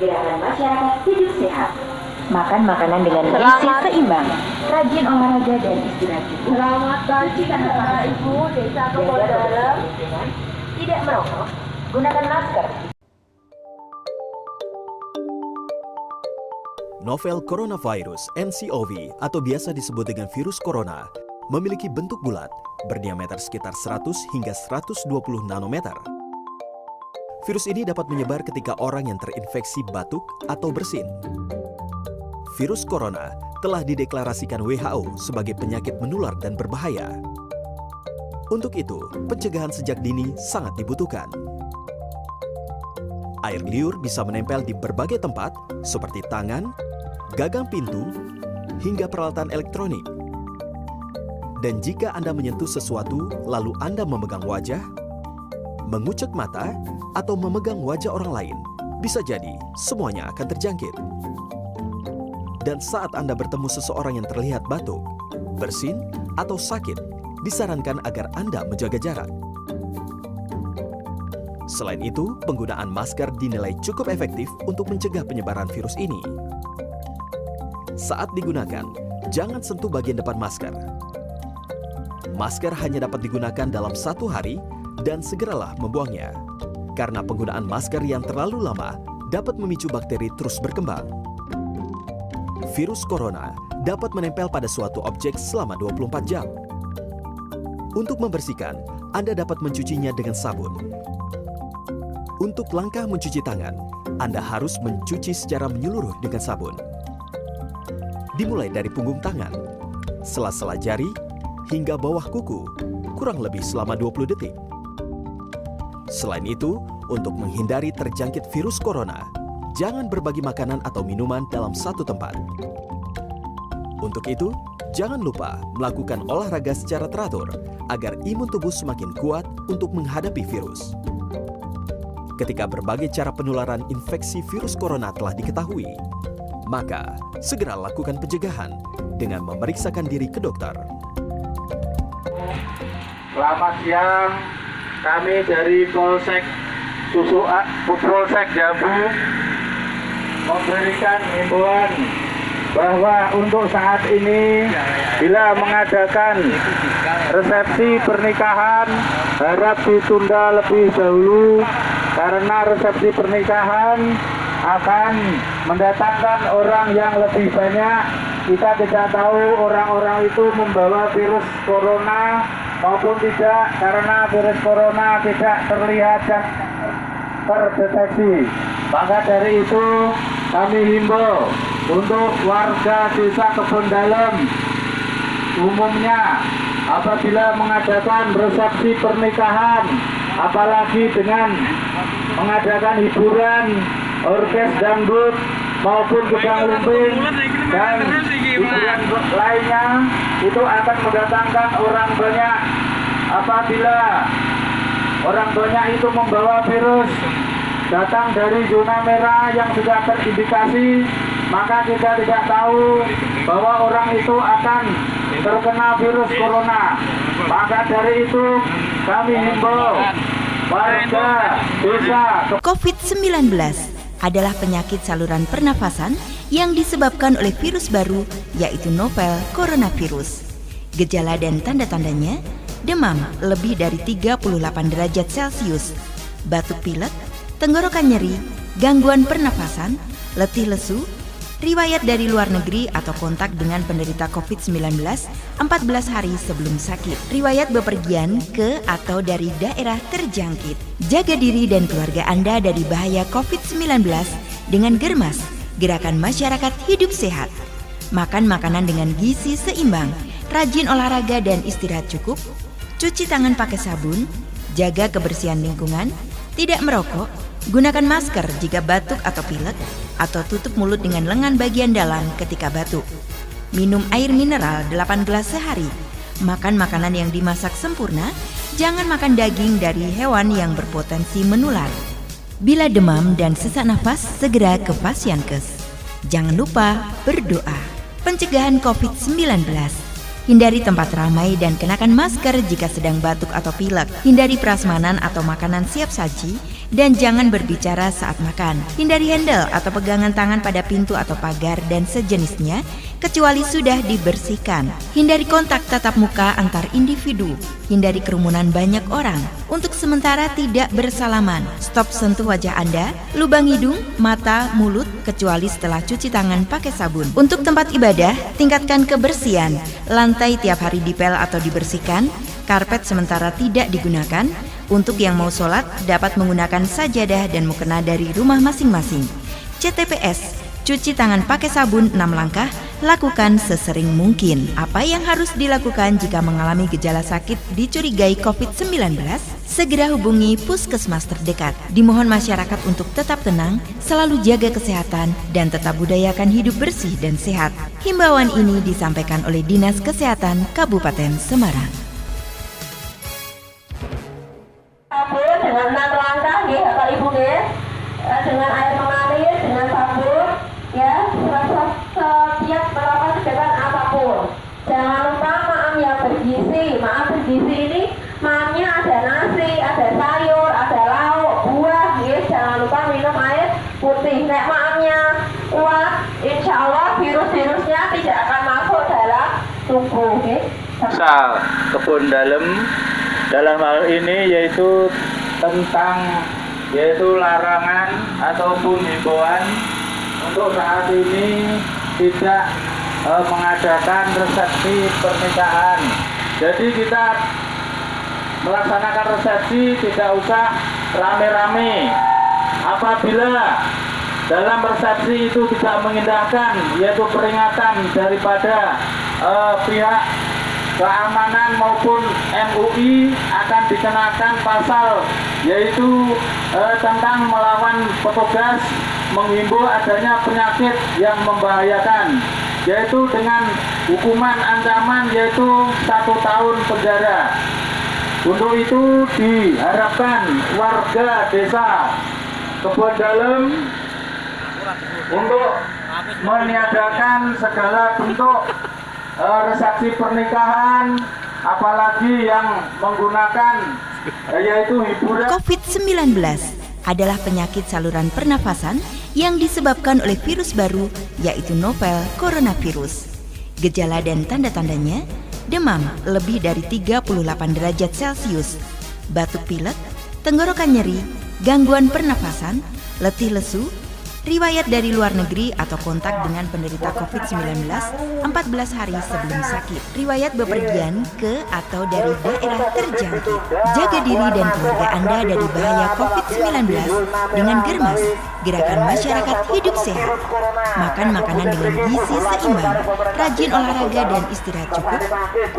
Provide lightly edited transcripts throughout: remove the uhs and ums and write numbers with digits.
Gerakan masyarakat hidup sehat. Makan makanan dengan gizi seimbang. Rajin olahraga dan istirahat cukup. Selamat pagi Bapak Ibu Desa Kebondalam. Tidak merokok. Gunakan masker. Novel coronavirus (nCoV) atau biasa disebut dengan virus corona memiliki bentuk bulat, berdiameter sekitar 100 hingga 120 nanometer. Virus ini dapat menyebar ketika orang yang terinfeksi batuk atau bersin. Virus corona telah dideklarasikan WHO sebagai penyakit menular dan berbahaya. Untuk itu, pencegahan sejak dini sangat dibutuhkan. Air liur bisa menempel di berbagai tempat seperti tangan, gagang pintu, hingga peralatan elektronik. Dan jika Anda menyentuh sesuatu, lalu Anda memegang wajah, mengucek mata, atau memegang wajah orang lain, bisa jadi semuanya akan terjangkit. Dan saat Anda bertemu seseorang yang terlihat batuk, bersin, atau sakit, disarankan agar Anda menjaga jarak. Selain itu, penggunaan masker dinilai cukup efektif untuk mencegah penyebaran virus ini. Saat digunakan, jangan sentuh bagian depan masker. Masker hanya dapat digunakan dalam 1 hari dan segeralah membuangnya. Karena penggunaan masker yang terlalu lama dapat memicu bakteri terus berkembang. Virus corona dapat menempel pada suatu objek selama 24 jam. Untuk membersihkan, Anda dapat mencucinya dengan sabun. Untuk langkah mencuci tangan, Anda harus mencuci secara menyeluruh dengan sabun. Dimulai dari punggung tangan, sela-sela jari, hingga bawah kuku, kurang lebih selama 20 detik. Selain itu, untuk menghindari terjangkit virus corona, jangan berbagi makanan atau minuman dalam satu tempat. Untuk itu, jangan lupa melakukan olahraga secara teratur agar imun tubuh semakin kuat untuk menghadapi virus. Ketika berbagai cara penularan infeksi virus corona telah diketahui, maka segera lakukan pencegahan dengan memeriksakan diri ke dokter. Selamat siang, kami dari Polsek Polsek Jambu memberikan himbauan bahwa untuk saat ini bila mengadakan resepsi pernikahan harap ditunda lebih dahulu karena resepsi pernikahan akan mendatangkan orang yang lebih banyak. Kita tidak tahu orang-orang itu membawa virus corona maupun tidak, karena virus corona tidak terlihat dan terdeteksi. Maka dari itu kami himbau untuk warga Desa Kebondalam umumnya apabila mengadakan resepsi pernikahan, apalagi dengan mengadakan hiburan orkes dangdut maupun kudang lumping dan hiburan lainnya, itu akan mendatangkan orang banyak. Apabila orang banyak itu membawa virus datang dari zona merah yang sudah terindikasi, maka kita tidak tahu bahwa orang itu akan terkena virus corona. Maka dari itu kami himbau warga desa. COVID-19 adalah penyakit saluran pernafasan yang disebabkan oleh virus baru, yaitu novel coronavirus. Gejala dan tanda-tandanya: demam lebih dari 38 derajat Celcius, batuk pilek, tenggorokan nyeri, gangguan pernafasan, letih lesu, riwayat dari luar negeri atau kontak dengan penderita COVID-19 14 hari sebelum sakit, riwayat bepergian ke atau dari daerah terjangkit. Jaga diri dan keluarga Anda dari bahaya COVID-19 dengan Germas, Gerakan Masyarakat Hidup Sehat. Makan makanan dengan gizi seimbang, rajin olahraga dan istirahat cukup, cuci tangan pakai sabun, jaga kebersihan lingkungan, tidak merokok, gunakan masker jika batuk atau pilek, atau tutup mulut dengan lengan bagian dalam ketika batuk. Minum air mineral 8 gelas sehari. Makan makanan yang dimasak sempurna, jangan makan daging dari hewan yang berpotensi menular. Bila demam dan sesak nafas, segera ke Pasienkes. Jangan lupa berdoa. Pencegahan COVID-19. Hindari tempat ramai dan kenakan masker jika sedang batuk atau pilek. Hindari prasmanan atau makanan siap saji dan jangan berbicara saat makan. Hindari handle atau pegangan tangan pada pintu atau pagar dan sejenisnya, kecuali sudah dibersihkan. Hindari kontak tatap muka antar individu. Hindari kerumunan banyak orang. Untuk sementara tidak bersalaman. Stop sentuh wajah Anda, lubang hidung, mata, mulut, kecuali setelah cuci tangan pakai sabun. Untuk tempat ibadah, tingkatkan kebersihan. Lantai tiap hari dipel atau dibersihkan. Karpet sementara tidak digunakan. Untuk yang mau sholat, dapat menggunakan sajadah dan mukena dari rumah masing-masing. CTPS, cuci tangan pakai sabun 6 langkah, lakukan sesering mungkin. Apa yang harus dilakukan jika mengalami gejala sakit dicurigai COVID-19? Segera hubungi puskesmas terdekat. Dimohon masyarakat untuk tetap tenang, selalu jaga kesehatan, dan tetap budayakan hidup bersih dan sehat. Himbauan ini disampaikan oleh Dinas Kesehatan Kabupaten Semarang. Sabun dengan 6 langkah nggih Bapak Ibu nggih. Dengan air mengalir, dengan sabun ya, setiap melakukan kegiatan apapun. Jangan lupa maaf yang bergizi. Maaf bergizi ini maafnya ada nasi, ada sayur, ada lauk, buah nggih. Jangan lupa minum air putih. Nek maafnya kuat, insya Allah virus-virusnya tidak akan masuk dalam tubuh nggih. Asal kebun dalam hal ini yaitu tentang larangan ataupun himbauan untuk saat ini tidak mengadakan resepsi pernikahan. Jadi kita melaksanakan resepsi tidak usah rame-rame. Apabila dalam resepsi itu tidak mengindahkan yaitu peringatan daripada pihak keamanan maupun MUI akan dikenakan pasal yaitu tentang melawan petugas menghimbau adanya penyakit yang membahayakan, yaitu dengan hukuman ancaman yaitu 1 tahun penjara. Untuk itu diharapkan warga desa Kebon Dalem untuk meniadakan segala bentuk resepsi pernikahan, apalagi yang menggunakan yaitu hiburan. COVID-19 adalah penyakit saluran pernafasan yang disebabkan oleh virus baru, yaitu novel coronavirus. Gejala dan tanda-tandanya: demam lebih dari 38 derajat Celcius, batuk pilek, tenggorokan nyeri, gangguan pernafasan, letih lesu, riwayat dari luar negeri atau kontak dengan penderita COVID-19 14 hari sebelum sakit, riwayat bepergian ke atau dari daerah terjangkit. Jaga diri dan keluarga Anda dari bahaya COVID-19 dengan Germas, Gerakan Masyarakat Hidup Sehat. Makan makanan dengan gizi seimbang, rajin olahraga dan istirahat cukup,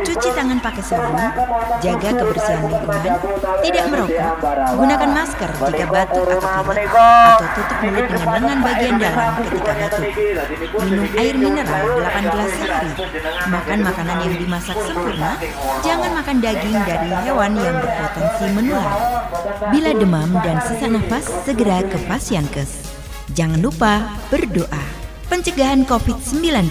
cuci tangan pakai sabun, jaga kebersihan lingkungan, tidak merokok, gunakan masker jika batuk atau pilek, atau tutup mulut dengan lengan bagian dalam ketika batuk. Minum air mineral 8 gelas sehari. Makan makanan yang dimasak sempurna. Jangan makan daging dari hewan yang berpotensi menular. Bila demam dan sesak nafas, segera ke Pasienkes. Jangan lupa berdoa. Pencegahan COVID-19.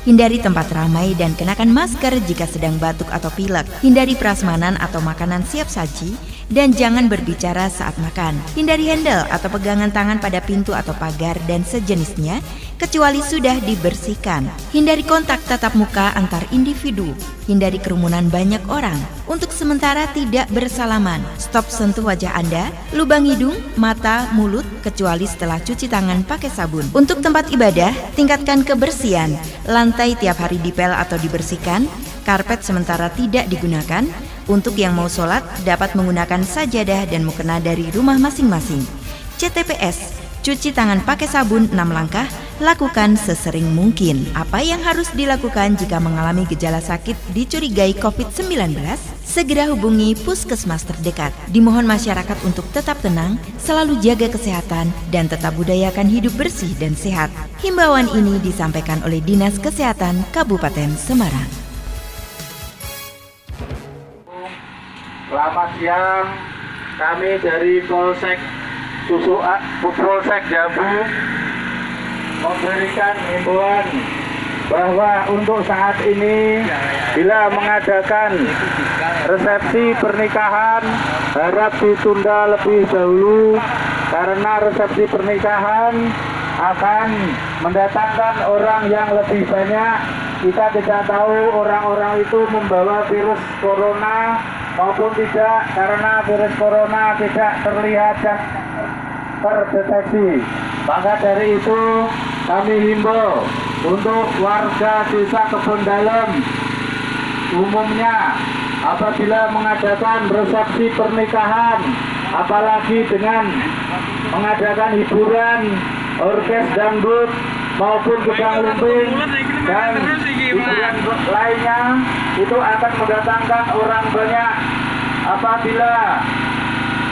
Hindari tempat ramai dan kenakan masker jika sedang batuk atau pilek. Hindari prasmanan atau makanan siap saji dan jangan berbicara saat makan. Hindari handle atau pegangan tangan pada pintu atau pagar dan sejenisnya, kecuali sudah dibersihkan. Hindari kontak tatap muka antar individu. Hindari kerumunan banyak orang. Untuk sementara tidak bersalaman. Stop sentuh wajah Anda, lubang hidung, mata, mulut, kecuali setelah cuci tangan pakai sabun. Untuk tempat ibadah, tingkatkan kebersihan. Lantai tiap hari dipel atau dibersihkan. Karpet sementara tidak digunakan. Untuk yang mau sholat, dapat menggunakan sajadah dan mukena dari rumah masing-masing. CTPS, cuci tangan pakai sabun 6 langkah, lakukan sesering mungkin. Apa yang harus dilakukan jika mengalami gejala sakit dicurigai COVID-19? Segera hubungi puskesmas terdekat. Dimohon masyarakat untuk tetap tenang, selalu jaga kesehatan, dan tetap budayakan hidup bersih dan sehat. Himbauan ini disampaikan oleh Dinas Kesehatan Kabupaten Semarang. Selamat siang, kami dari Polsek Jambu memberikan himbauan bahwa untuk saat ini bila mengadakan resepsi pernikahan harap ditunda lebih dahulu karena resepsi pernikahan akan mendatangkan orang yang lebih banyak. Kita tidak tahu orang-orang itu membawa virus corona maupun tidak, karena virus corona tidak terlihat dan terdeteksi. Maka dari itu kami himbau untuk warga desa Kebon Dalem umumnya apabila mengadakan resepsi pernikahan, apalagi dengan mengadakan hiburan orkes dangdut maupun kudang lumping dan hiburan lainnya, itu akan mendatangkan orang banyak. Apabila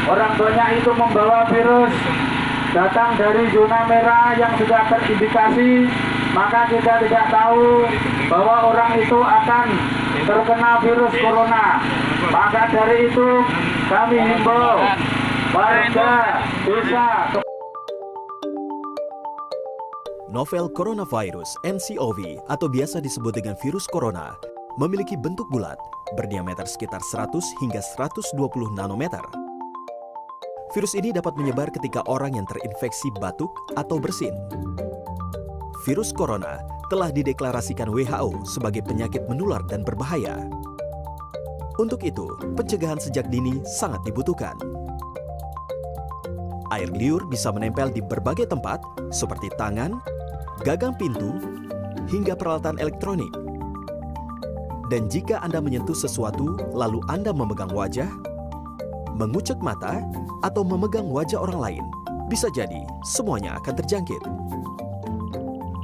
orang banyak itu membawa virus datang dari zona merah yang sudah terindikasi, maka kita tidak tahu bahwa orang itu akan terkena virus corona. Maka dari itu kami himbau warga desa. Novel coronavirus (nCoV) atau biasa disebut dengan virus corona memiliki bentuk bulat berdiameter sekitar 100 hingga 120 nanometer. Virus ini dapat menyebar ketika orang yang terinfeksi batuk atau bersin. Virus corona telah dideklarasikan WHO sebagai penyakit menular dan berbahaya. Untuk itu, pencegahan sejak dini sangat dibutuhkan. Air liur bisa menempel di berbagai tempat seperti tangan, gagang pintu, hingga peralatan elektronik. Dan jika Anda menyentuh sesuatu lalu Anda memegang wajah, mengucek mata, atau memegang wajah orang lain, bisa jadi semuanya akan terjangkit.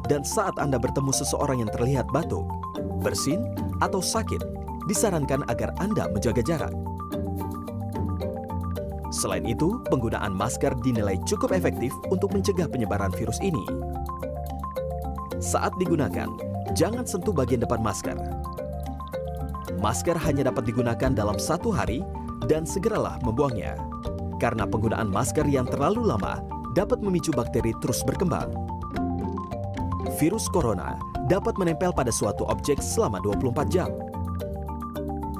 Dan saat Anda bertemu seseorang yang terlihat batuk, bersin, atau sakit, disarankan agar Anda menjaga jarak. Selain itu, penggunaan masker dinilai cukup efektif untuk mencegah penyebaran virus ini. Saat digunakan, jangan sentuh bagian depan masker. Masker hanya dapat digunakan dalam 1 hari dan segeralah membuangnya. Karena penggunaan masker yang terlalu lama dapat memicu bakteri terus berkembang. Virus corona dapat menempel pada suatu objek selama 24 jam.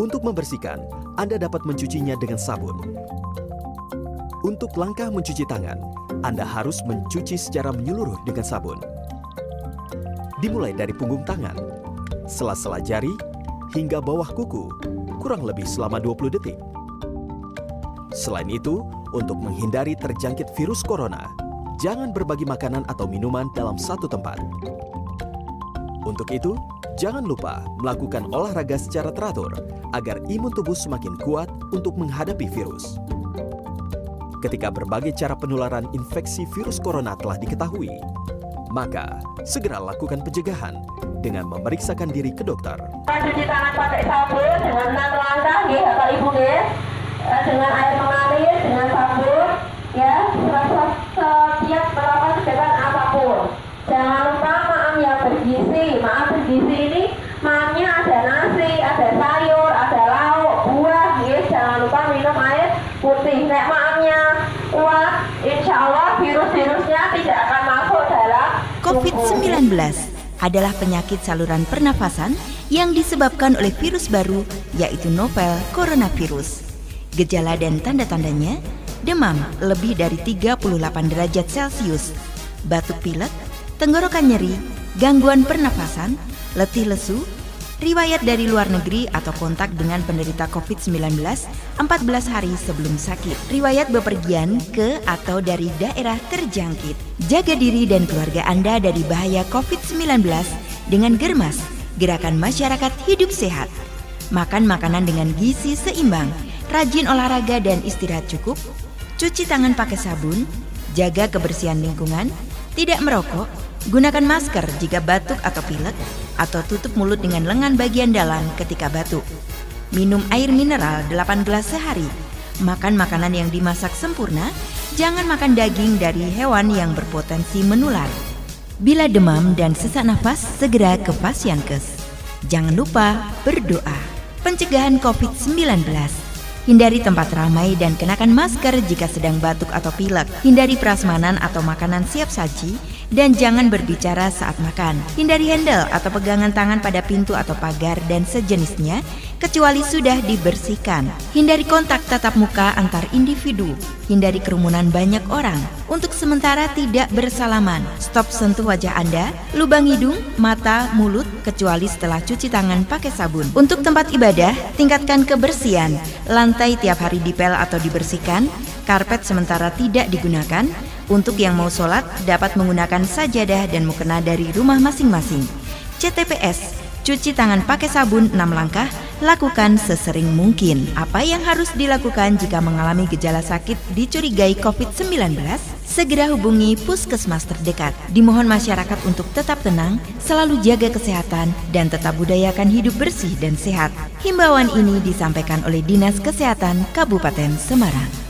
Untuk membersihkan, Anda dapat mencucinya dengan sabun. Untuk langkah mencuci tangan, Anda harus mencuci secara menyeluruh dengan sabun. Dimulai dari punggung tangan, sela-sela jari, hingga bawah kuku, kurang lebih selama 20 detik. Selain itu, untuk menghindari terjangkit virus corona, jangan berbagi makanan atau minuman dalam satu tempat. Untuk itu, jangan lupa melakukan olahraga secara teratur agar imun tubuh semakin kuat untuk menghadapi virus. Ketika berbagai cara penularan infeksi virus corona telah diketahui, maka segera lakukan pencegahan dengan memeriksakan diri ke dokter. Cuci tangan pakai sabun dengan 6 langkah, ya Bapak Ibu ya. Dengan air mengalir, dengan sabun, ya, setiap melakukan kegiatan apapun. Jangan lupa maaf yang bergizi. Maaf bergizi ini maafnya ada nasi, ada sayur, ada lauk, buah, ya. Jangan lupa minum air putih. Nek maafnya kuat, insya Allah virus-virusnya tidak akan masuk dalam COVID-19 adalah penyakit saluran pernafasan yang disebabkan oleh virus baru, yaitu novel coronavirus. Gejala dan tanda-tandanya, demam lebih dari 38 derajat Celcius, batuk pilek, tenggorokan nyeri, gangguan pernafasan, letih lesu, riwayat dari luar negeri atau kontak dengan penderita COVID-19 14 hari sebelum sakit, riwayat bepergian ke atau dari daerah terjangkit. Jaga diri dan keluarga Anda dari bahaya COVID-19 dengan Germas, Gerakan Masyarakat Hidup Sehat. Makan makanan dengan gizi seimbang, rajin olahraga dan istirahat cukup, cuci tangan pakai sabun, jaga kebersihan lingkungan, tidak merokok, gunakan masker jika batuk atau pilek, atau tutup mulut dengan lengan bagian dalam ketika batuk. Minum air mineral 8 gelas sehari, makan makanan yang dimasak sempurna, jangan makan daging dari hewan yang berpotensi menular. Bila demam dan sesak nafas, segera ke Pasienkes. Jangan lupa berdoa. Pencegahan COVID-19. Hindari tempat ramai dan kenakan masker jika sedang batuk atau pilek. Hindari prasmanan atau makanan siap saji dan jangan berbicara saat makan. Hindari handle atau pegangan tangan pada pintu atau pagar dan sejenisnya kecuali sudah dibersihkan. Hindari kontak tatap muka antar individu. Hindari kerumunan banyak orang. Untuk sementara tidak bersalaman. Stop sentuh wajah Anda, lubang hidung, mata, mulut kecuali setelah cuci tangan pakai sabun. Untuk tempat ibadah, tingkatkan kebersihan. Lantai tiap hari dipel atau dibersihkan. Karpet sementara tidak digunakan. Untuk yang mau sholat, dapat menggunakan sajadah dan mukena dari rumah masing-masing. CTPS, cuci tangan pakai sabun 6 langkah, lakukan sesering mungkin. Apa yang harus dilakukan jika mengalami gejala sakit dicurigai COVID-19? Segera hubungi puskesmas terdekat. Dimohon masyarakat untuk tetap tenang, selalu jaga kesehatan, dan tetap budayakan hidup bersih dan sehat. Himbauan ini disampaikan oleh Dinas Kesehatan Kabupaten Semarang.